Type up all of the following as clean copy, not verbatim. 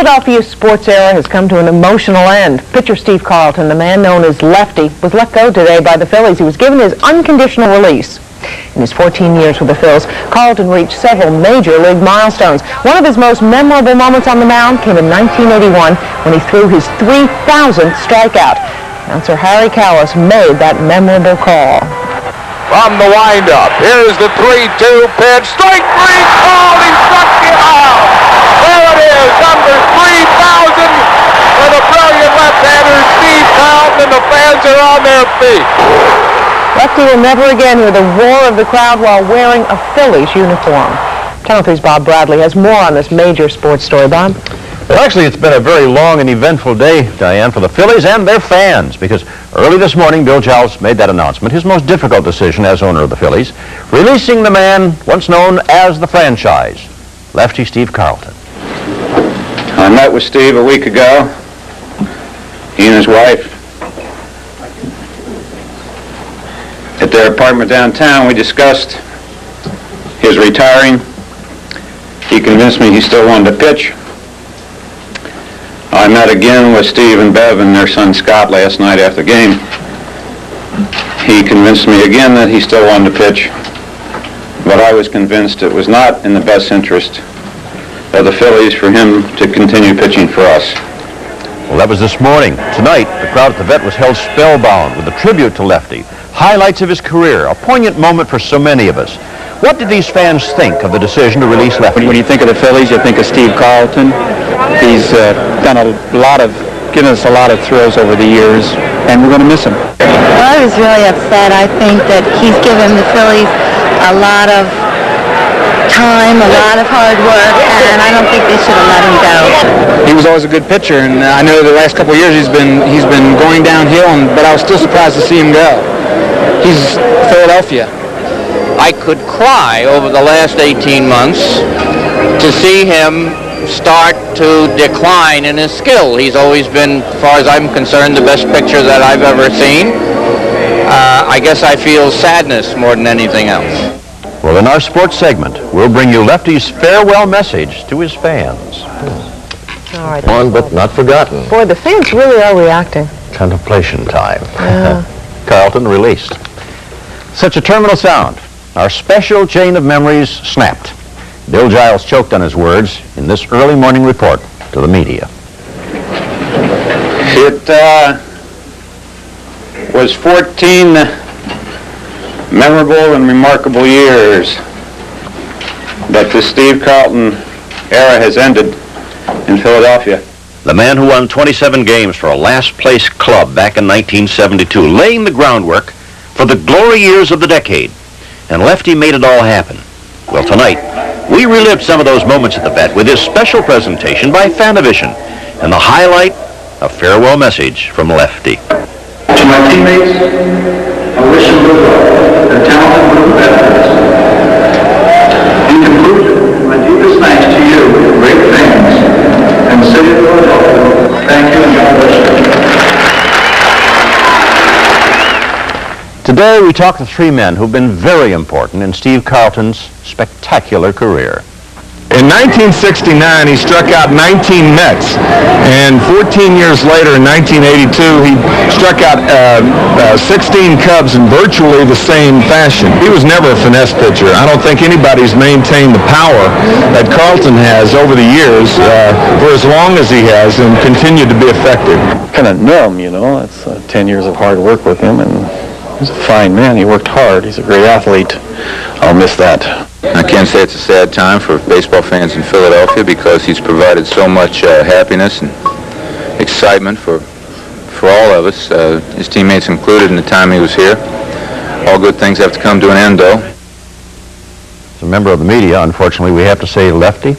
Philadelphia's sports era has come to an emotional end. Pitcher Steve Carlton, the man known as Lefty, was let go today by the Phillies. He was given his unconditional release. In his 14 years with the Phils, Carlton reached several major league milestones. One of his most memorable moments on the mound came in 1981 when he threw his 3,000th strikeout. Announcer Harry Callis made that memorable call. From the windup, here's the 3-2 pitch. Strike three, called, he struck him out. There it is, number 3,000 for the brilliant left-hander Steve Carlton, and the fans are on their feet. Lefty will never again hear the roar of the crowd while wearing a Phillies uniform. Channel 3's Bob Bradley has more on this major sports story. Bob? Well, actually, it's been a very long and eventful day, Diane, for the Phillies and their fans, because early this morning, Bill Giles made that announcement, his most difficult decision as owner of the Phillies, releasing the man once known as the franchise, Lefty Steve Carlton. I met with Steve a week ago. He and his wife at their apartment downtown. We discussed his retiring. He convinced me he still wanted to pitch. I met again with Steve and Bev and their son Scott last night after the game. He convinced me again that he still wanted to pitch, but I was convinced it was not in the best interest of the Phillies for him to continue pitching for us. Well, that was this morning. Tonight, the crowd at the Vet was held spellbound with a tribute to Lefty, highlights of his career, a poignant moment for so many of us. What did these fans think of the decision to release Lefty? When you think of the Phillies, you think of Steve Carlton. He's given us a lot of thrills over the years, and we're going to miss him. Well, I was really upset. I think that he's given the Phillies a lot of time, a lot of hard work, and I don't think they should have let him go. He was always a good pitcher, and I know the last couple of years he's been going downhill, but I was still surprised to see him go. He's Philadelphia. I could cry over the last 18 months to see him start to decline in his skill. He's always been, as far as I'm concerned, the best pitcher that I've ever seen. I guess I feel sadness more than anything else. Well, in our sports segment, we'll bring you Lefty's farewell message to his fans. All right. On but not forgotten. Boy, the fans really are reacting. Contemplation time. Yeah. Carlton released. Such a terminal sound. Our special chain of memories snapped. Bill Giles choked on his words in this early morning report to the media. It was 14 memorable and remarkable years that the Steve Carlton era has ended in Philadelphia. The man who won 27 games for a last-place club back in 1972, laying the groundwork for the glory years of the decade. And Lefty made it all happen. Well, tonight, we relived some of those moments at the Vet with his special presentation by Fanavision and the highlight, a farewell message from Lefty. To my teammates, I wish you good luck, the talented group of veterans. In conclusion, my deepest thanks to you, great fans, and the city of Philadelphia. Thank you and God bless you. Today, we talk to three men who've been very important in Steve Carlton's spectacular career. In 1969, he struck out 19 Mets, and 14 years later, in 1982, he struck out 16 Cubs in virtually the same fashion. He was never a finesse pitcher. I don't think anybody's maintained the power that Carlton has over the years for as long as he has and continued to be effective. Kind of numb, you know. That's 10 years of hard work with him, and he's a fine man. He worked hard. He's a great athlete. I'll miss that. I can't say it's a sad time for baseball fans in Philadelphia because he's provided so much happiness and excitement for all of us, his teammates included, in the time he was here. All good things have to come to an end, though. As a member of the media, unfortunately, we have to say, Lefty,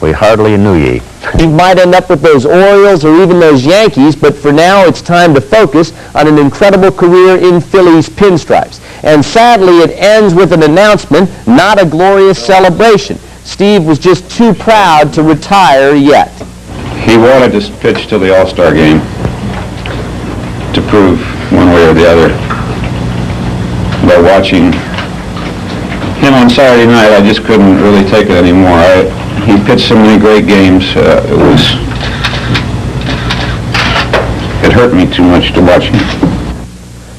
we hardly knew ye. He might end up with those Orioles or even those Yankees, but for now it's time to focus on an incredible career in Phillies pinstripes. And sadly, it ends with an announcement, not a glorious celebration. Steve was just too proud to retire yet. He wanted to pitch till the All-Star game to prove one way or the other. By watching him on Saturday night, I just couldn't really take it anymore. He pitched so many great games. It was hurt me too much to watch him.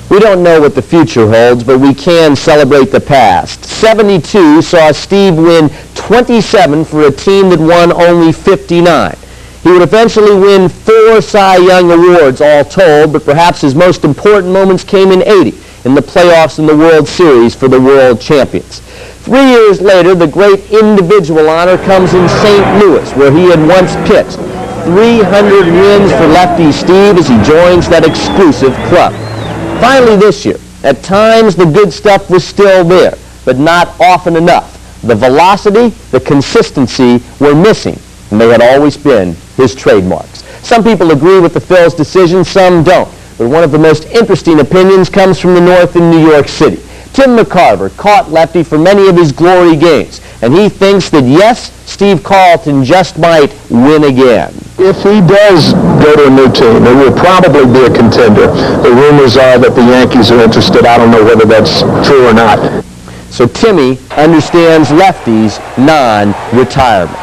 We don't know what the future holds, but we can celebrate the past. 72 saw Steve win 27 for a team that won only 59. He would eventually win 4 Cy Young Awards all told, but perhaps his most important moments came in 80 in the playoffs in the World Series for the world champions. 3 years later, the great individual honor comes in St. Louis, where he had once pitched. 300 wins for Lefty Steve as he joins that exclusive club. Finally this year, at times the good stuff was still there, but not often enough. The velocity, the consistency were missing, and they had always been his trademarks. Some people agree with the Phil's decision, some don't. But one of the most interesting opinions comes from the north in New York City. Tim McCarver caught Lefty for many of his glory games, and he thinks that, yes, Steve Carlton just might win again. If he does go to a new team, it will probably be a contender. The rumors are that the Yankees are interested. I don't know whether that's true or not. So Timmy understands Lefty's non-retirement.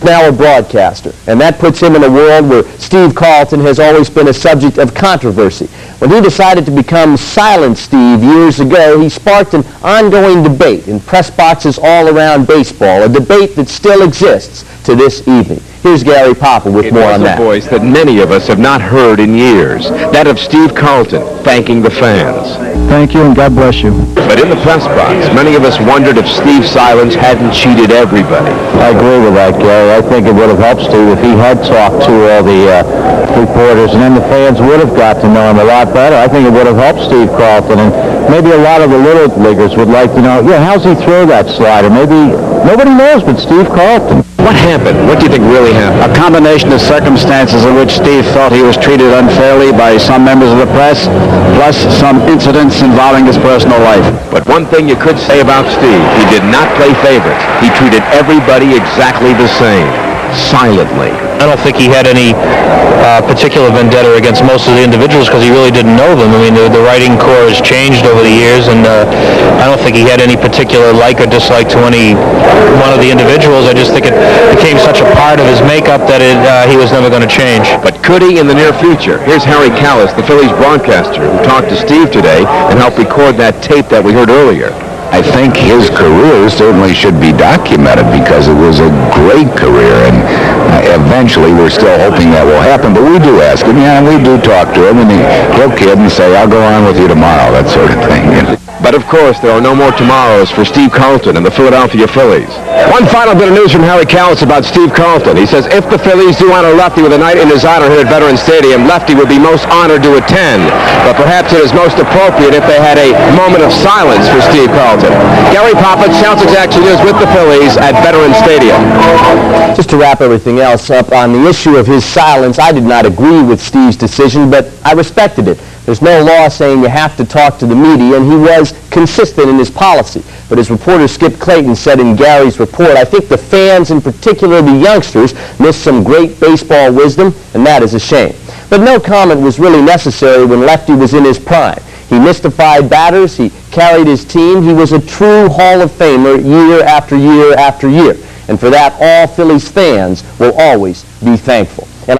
Now a broadcaster, and that puts him in a world where Steve Carlton has always been a subject of controversy. When he decided to become Silent Steve years ago, he sparked an ongoing debate in press boxes all around baseball, a debate that still exists to this evening. Here's Gary Papa with more on that. It was a voice that many of us have not heard in years, that of Steve Carlton thanking the fans. Thank you and God bless you. But in the press box, many of us wondered if Steve's silence hadn't cheated everybody. I agree with that, Gary. I think it would have helped Steve if he had talked to all the reporters, and then the fans would have got to know him a lot better. I think it would have helped Steve Carlton, and maybe a lot of the little leaguers would like to know, how's he throw that slider? Maybe nobody knows but Steve Carlton. What happened? What do you think really happened? A combination of circumstances in which Steve felt he was treated unfairly by some members of the press, plus some incidents involving his personal life. But one thing you could say about Steve, he did not play favorites. He treated everybody exactly the same, silently. I don't think he had any particular vendetta against most of the individuals because he really didn't know them. I mean, the writing corps has changed over the years, and I don't think he had any particular like or dislike to any one of the individuals. I just think it became such a part of his makeup that he was never going to change. But could he in the near future? Here's Harry Callis, the Phillies broadcaster, who talked to Steve today and helped record that tape that we heard earlier. I think his career certainly should be documented because it was a great career, and eventually we're still hoping that will happen. But we do ask him, and we do talk to him, and he'll kid and say, I'll go on with you tomorrow, that sort of thing. But of course, there are no more tomorrows for Steve Carlton and the Philadelphia Phillies. One final bit of news from Harry Callis about Steve Carlton. He says, if the Phillies do honor Lefty with a night in his honor here at Veterans Stadium, Lefty would be most honored to attend. But perhaps it is most appropriate if they had a moment of silence for Steve Carlton. Gary Papa, Celtics Action News with the Phillies at Veterans Stadium. Just to wrap everything else up, on the issue of his silence, I did not agree with Steve's decision, but I respected it. There's no law saying you have to talk to the media, and he was consistent in his policy. But as reporter Skip Clayton said in Gary's report, I think the fans, in particular the youngsters, missed some great baseball wisdom, and that is a shame. But no comment was really necessary when Lefty was in his prime. He mystified batters, he carried his team, he was a true Hall of Famer year after year after year. And for that, all Phillies fans will always be thankful.